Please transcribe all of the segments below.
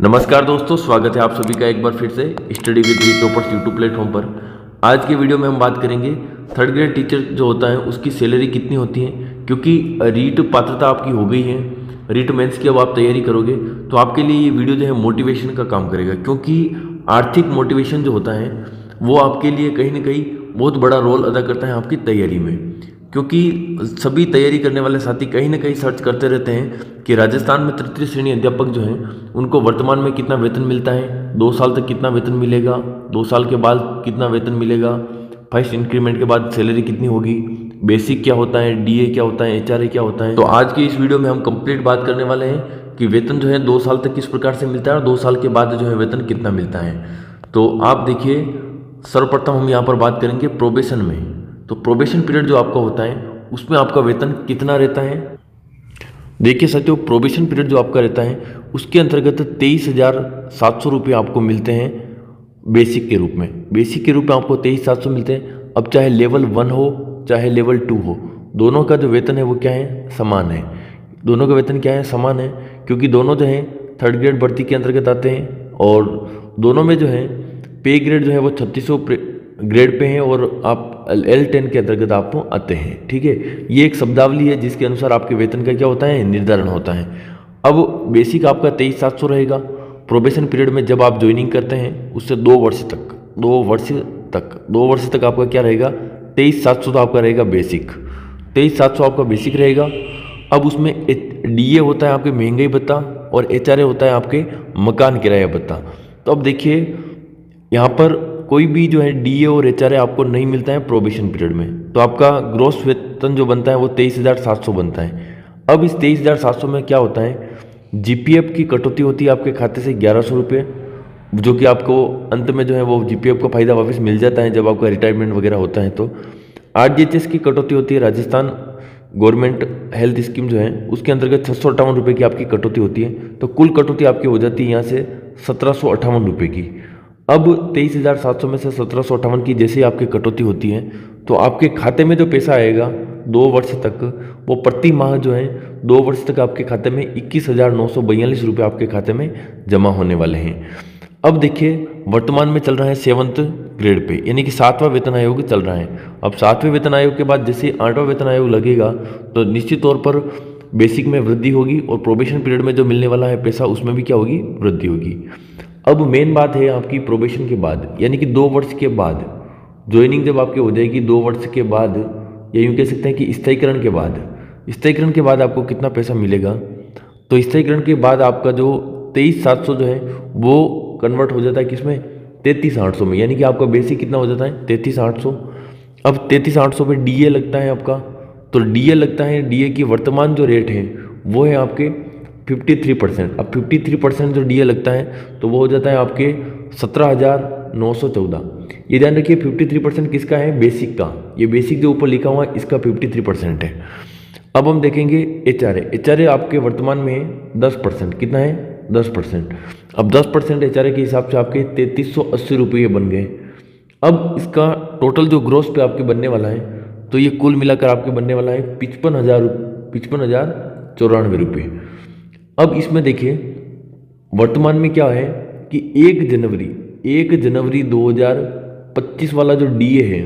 नमस्कार दोस्तों, स्वागत है आप सभी का एक बार फिर से स्टडी विद री टॉपर्स यूट्यूब प्लेटफॉर्म पर। आज के वीडियो में हम बात करेंगे थर्ड ग्रेड टीचर जो होता है उसकी सैलरी कितनी होती है। क्योंकि रीट पात्रता आपकी हो गई है, रीट मेंस की अब आप तैयारी करोगे तो आपके लिए ये वीडियो जो है मोटिवेशन का काम करेगा। क्योंकि आर्थिक मोटिवेशन जो होता है वो आपके लिए कहीं ना कहीं बहुत बड़ा रोल अदा करता है आपकी तैयारी में। क्योंकि सभी तैयारी करने वाले साथी कहीं ना कहीं सर्च करते रहते हैं कि राजस्थान में तृतीय श्रेणी अध्यापक जो हैं उनको वर्तमान में कितना वेतन मिलता है, 2 साल तक कितना वेतन मिलेगा, 2 साल के बाद कितना वेतन मिलेगा, फर्स्ट इंक्रीमेंट के बाद सैलरी कितनी होगी, बेसिक क्या होता है, डीए क्या होता है, एचआरए क्या होता है। तो आज की इस वीडियो में हम कंप्लीट बात करने वाले हैं कि वेतन जो है 2 साल तक किस प्रकार से मिलता है और 2 साल के बाद जो है वेतन कितना मिलता है। तो आप देखिए, सर्वप्रथम हम यहाँ पर बात करेंगे प्रोबेशन में। तो प्रोबेशन पीरियड जो आपका होता है उसमें आपका वेतन कितना रहता है। देखिए साथियों, प्रोबेशन पीरियड जो आपका रहता है उसके अंतर्गत 23,700 रुपये आपको मिलते हैं बेसिक के रूप में। बेसिक के रूप में आपको 23,700 मिलते हैं। अब चाहे लेवल 1 हो चाहे लेवल 2 हो, दोनों का जो वेतन है वो क्या है, समान है। दोनों का वेतन क्या है, समान है। क्योंकि दोनों जो है थर्ड ग्रेड भर्ती के अंतर्गत आते हैं और दोनों में जो है पे ग्रेड जो है वो 3600 ग्रेड पे हैं और आप L10 के अंतर्गत आप आते हैं। ठीक है, ये एक शब्दावली है जिसके अनुसार आपके वेतन का क्या होता है, निर्धारण होता है। अब बेसिक आपका 23,700 रहेगा। प्रोबेशन पीरियड में जब आप ज्वाइनिंग करते हैं उससे 2 वर्ष तक 2 वर्ष तक आपका क्या रहेगा, 23,700 तो आपका रहेगा बेसिक। 23,700 आपका बेसिक रहेगा। अब उसमें डीए होता है आपके महंगाई भत्ता और एचआरए होता है आपके मकान किराया भत्ता। तो अब देखिए, यहाँ पर कोई भी जो है डीए और एचआरए आपको नहीं मिलता है प्रोबेशन पीरियड में, तो आपका ग्रॉस वेतन जो बनता है वो 23,700 बनता है। अब इस 23,700 में क्या होता है, जीपीएफ की कटौती होती है आपके खाते से 1100 रुपये, जो कि आपको अंत में जो है वो जीपीएफ का फायदा वापस मिल जाता है जब आपका रिटायरमेंट वगैरह होता है। तो आरजीएचएस की कटौती होती है, राजस्थान गवर्नमेंट हेल्थ स्कीम जो है उसके अंतर्गत 658 रुपये की आपकी कटौती होती है। तो कुल कटौती आपकी हो जाती है यहाँ से 1758 रुपये की। अब 23,700 में से 1758 की जैसे आपकी कटौती होती है तो आपके खाते में जो पैसा आएगा 2 वर्ष तक, वो प्रति माह जो है 2 वर्ष तक आपके खाते में 21,942 रुपये आपके खाते में जमा होने वाले हैं। अब देखिए, वर्तमान में चल रहा है 7th ग्रेड पे, यानी कि 7वां वेतन आयोग चल रहा है। अब 7वें वेतन आयोग के बाद जैसे 8वां वेतन आयोग लगेगा तो निश्चित तौर पर बेसिक में वृद्धि होगी और प्रोबेशन पीरियड में जो मिलने वाला है पैसा उसमें भी क्या होगी, वृद्धि होगी। अब मेन बात है आपकी प्रोबेशन के बाद, यानी कि 2 वर्ष के बाद ज्वाइनिंग जब आपकी हो जाएगी 2 वर्ष के बाद, या यूँ कह सकते हैं कि स्थायीकरण के बाद, स्थायीकरण के बाद आपको कितना पैसा मिलेगा। तो स्थायीकरण के बाद आपका जो 23,700 जो है वो कन्वर्ट हो जाता है किसमें, 33,800 में, यानी कि आपका बेसिक कितना हो जाता है, 33,800। अब 33,800 पे डीए लगता है आपका, तो डीए लगता है, डीए की वर्तमान जो रेट है वो है आपके 53%। अब 53% जो डीए लगता है तो वो हो जाता है आपके 17,914। ये ध्यान रखिए, 53% किसका है, बेसिक का। ये बेसिक जो ऊपर लिखा हुआ है इसका 53% है। अब हम देखेंगे एचआरए। एचआरए आपके वर्तमान में है 10%, कितना है, 10%। अब 10% एचआरए के हिसाब से आपके 3,380 रुपये बन गए। अब इसका टोटल जो ग्रोस पे आपके बनने वाला है तो ये कुल मिलाकर आपके बनने वाला है 55,094 रुपये। अब इसमें देखिए, वर्तमान में क्या है कि 1 जनवरी 2025 वाला जो डीए है,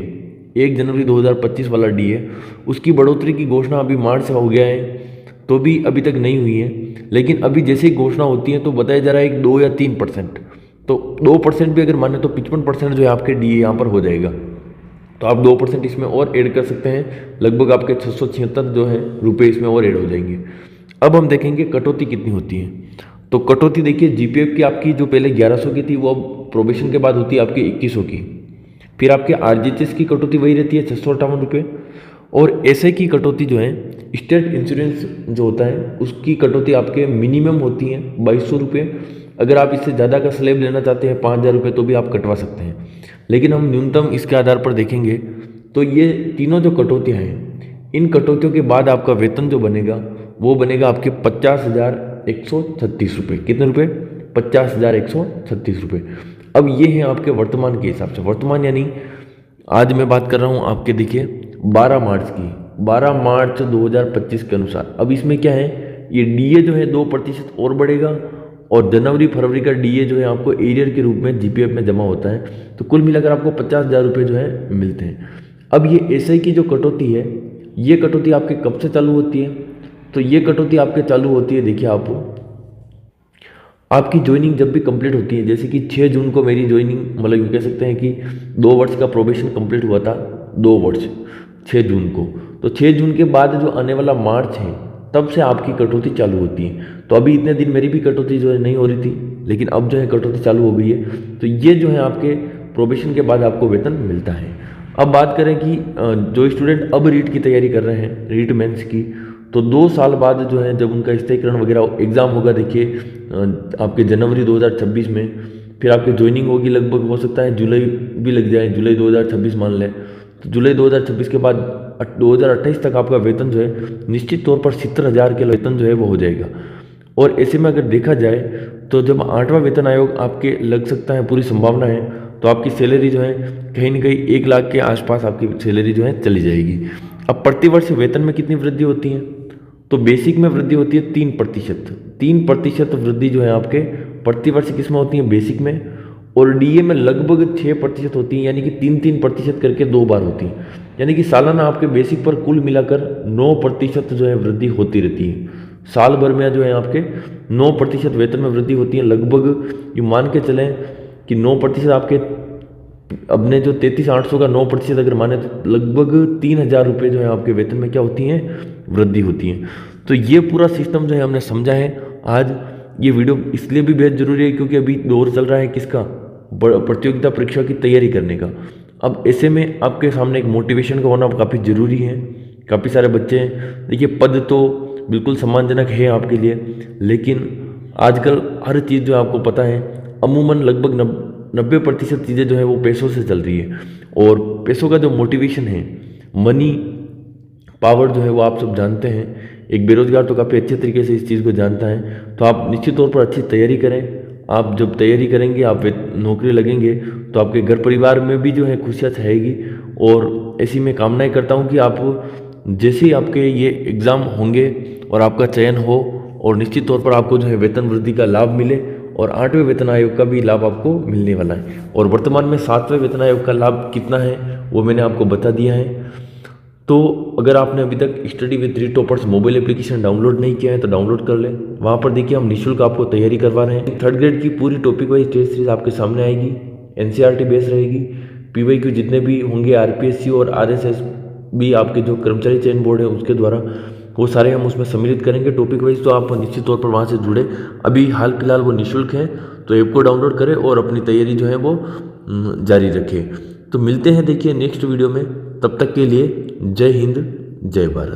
1 जनवरी 2025 वाला डीए, उसकी बढ़ोतरी की घोषणा अभी मार्च से हो गया है तो भी अभी तक नहीं हुई है। लेकिन अभी जैसे ही घोषणा होती है तो बताया जा रहा है कि 2 या 3%, तो 2% भी अगर माने तो 55% जो है आपके डीए यहाँ पर हो जाएगा। तो आप 2% इसमें और ऐड कर सकते हैं, लगभग आपके 676 जो है रुपये इसमें और ऐड हो जाएंगे। अब हम देखेंगे कटौती कितनी होती है। तो कटौती देखिए, जीपीएफ की आपकी जो पहले 1100 की थी वो अब प्रोबेशन के बाद होती है आपकी 2100 की। फिर आपके आरजीएचएस की कटौती वही रहती है 658 रुपये। और एसआई की कटौती जो है, स्टेट इंश्योरेंस जो होता है उसकी कटौती आपके मिनिमम होती है 2200 रुपये। अगर आप इससे ज़्यादा का स्लैब लेना चाहते हैं 5,000 रुपये तो भी आप कटवा सकते हैं, लेकिन हम न्यूनतम इसके आधार पर देखेंगे। तो ये तीनों जो कटौतियाँ हैं, इन कटौतियों के बाद आपका वेतन जो बनेगा वो बनेगा आपके 50,136 रुपये। कितने रुपये, 50,136 रुपये। अब ये हैं आपके वर्तमान के हिसाब से। वर्तमान यानी आज मैं बात कर रहा हूँ आपके, देखिए 12 मार्च की, 12 मार्च 2025 के अनुसार। अब इसमें क्या है, ये डीए जो है 2% और बढ़ेगा और जनवरी फरवरी का डीए जो है आपको एरियर के रूप में जीपीएफ में जमा होता है। तो कुल मिलाकर आपको 50,000 रुपये जो है मिलते हैं। अब ये एसआई की जो कटौती है, ये कटौती आपके कब से चालू होती है? तो ये कटौती आपके चालू होती है, देखिए आपकी ज्वाइनिंग जब भी कंप्लीट होती है, जैसे कि 6 जून को मेरी ज्वाइनिंग, मतलब ये कह सकते हैं कि 2 वर्ष का प्रोबेशन कंप्लीट हुआ था, 2 वर्ष 6 जून को। तो 6 जून के बाद जो आने वाला मार्च है, तब से आपकी कटौती चालू होती है। तो अभी इतने दिन मेरी भी कटौती जो है नहीं हो रही थी, लेकिन अब जो है कटौती चालू हो गई है। तो ये जो है आपके प्रोबेशन के बाद आपको वेतन मिलता है। अब बात करें कि जो स्टूडेंट अब रीट की तैयारी कर रहे हैं, रीट मेंस की, तो 2 साल बाद जो है जब उनका स्थायीकरण वगैरह एग्ज़ाम होगा, देखिए आपके जनवरी 2026 में, फिर आपकी ज्वाइनिंग होगी, लगभग हो सकता है जुलाई भी लग जाए, जुलाई 2026 मान लें। तो जुलाई 2026 के बाद 2028 तक आपका वेतन जो है निश्चित तौर पर 70,000 के वेतन जो है वो हो जाएगा। और ऐसे में अगर देखा जाए तो जब 8वां वेतन आयोग आपके लग सकता है, पूरी संभावना है, तो आपकी सैलरी जो है कहीं ना कहीं 1 लाख के आसपास आपकी सैलरी जो है चली जाएगी। अब प्रतिवर्ष वेतन में कितनी वृद्धि होती है? तो बेसिक में वृद्धि होती है 3%। 3% वृद्धि जो है आपके प्रतिवर्ष किस में होती है? बेसिक में। और डीए में लगभग 6% होती है, यानी कि 3% करके 2 बार होती है। यानी कि सालाना आपके बेसिक पर कुल मिलाकर 9% जो है वृद्धि होती रहती है। साल भर में जो है आपके 9% वेतन में वृद्धि होती है। लगभग ये मान के चलें कि 9% आपके अपने जो 33,800 का 9% अगर माने तो लगभग 3,000 रुपये जो है आपके वेतन में क्या होती हैं? वृद्धि होती है। तो ये पूरा सिस्टम जो है हमने समझा है। आज ये वीडियो इसलिए भी बेहद ज़रूरी है क्योंकि अभी दौर चल रहा है किसका? प्रतियोगिता परीक्षा की तैयारी करने का। अब ऐसे में आपके सामने एक मोटिवेशन का होना काफ़ी ज़रूरी है। काफ़ी सारे बच्चे हैं, देखिए पद तो बिल्कुल सम्मानजनक है आपके लिए, लेकिन आजकल हर चीज़ जो आपको पता है, अमूमन लगभग 90% चीज़ें जो है वो पैसों से चल रही है। और पैसों का जो मोटिवेशन है, मनी पावर जो है वो आप सब जानते हैं। एक बेरोजगार तो काफ़ी अच्छे तरीके से इस चीज़ को जानता है। तो आप निश्चित तौर पर अच्छी तैयारी करें। आप जब तैयारी करेंगे, आप नौकरी लगेंगे, तो आपके घर परिवार में भी जो है खुशियाँ छाएगी। और ऐसी मैं कामनाएं करता हूँ कि आप जैसे ही आपके ये एग्ज़ाम होंगे और आपका चयन हो, और निश्चित तौर पर आपको जो है वेतन वृद्धि का लाभ मिले, और 8वें वेतन आयोग का भी लाभ आपको मिलने वाला है। और वर्तमान में 7वें वेतन आयोग का लाभ कितना है वो मैंने आपको बता दिया है। तो अगर आपने अभी तक study with 3 toppers mobile application download नहीं किया है तो डाउनलोड कर लें। वहाँ पर देखिए हम निःशुल्क आपको तैयारी करवा रहे हैं। 3rd ग्रेड की पूरी टॉपिक वाइज टेस्ट सीरीज आपके सामने आएगी, NCERT बेस रहेगी। PYQ जितने भी होंगे RPSC और RSS भी आपके जो कर्मचारी चयन बोर्ड है उसके द्वारा, वो सारे हम उसमें सम्मिलित करेंगे टॉपिक वाइज। तो आप निश्चित तौर पर वहाँ से जुड़े। अभी हाल फिलहाल वो निःशुल्क है, तो ऐप को डाउनलोड करें और अपनी तैयारी जो है वो जारी रखें। तो मिलते हैं देखिए नेक्स्ट वीडियो में। तब तक के लिए जय हिंद, जय भारत।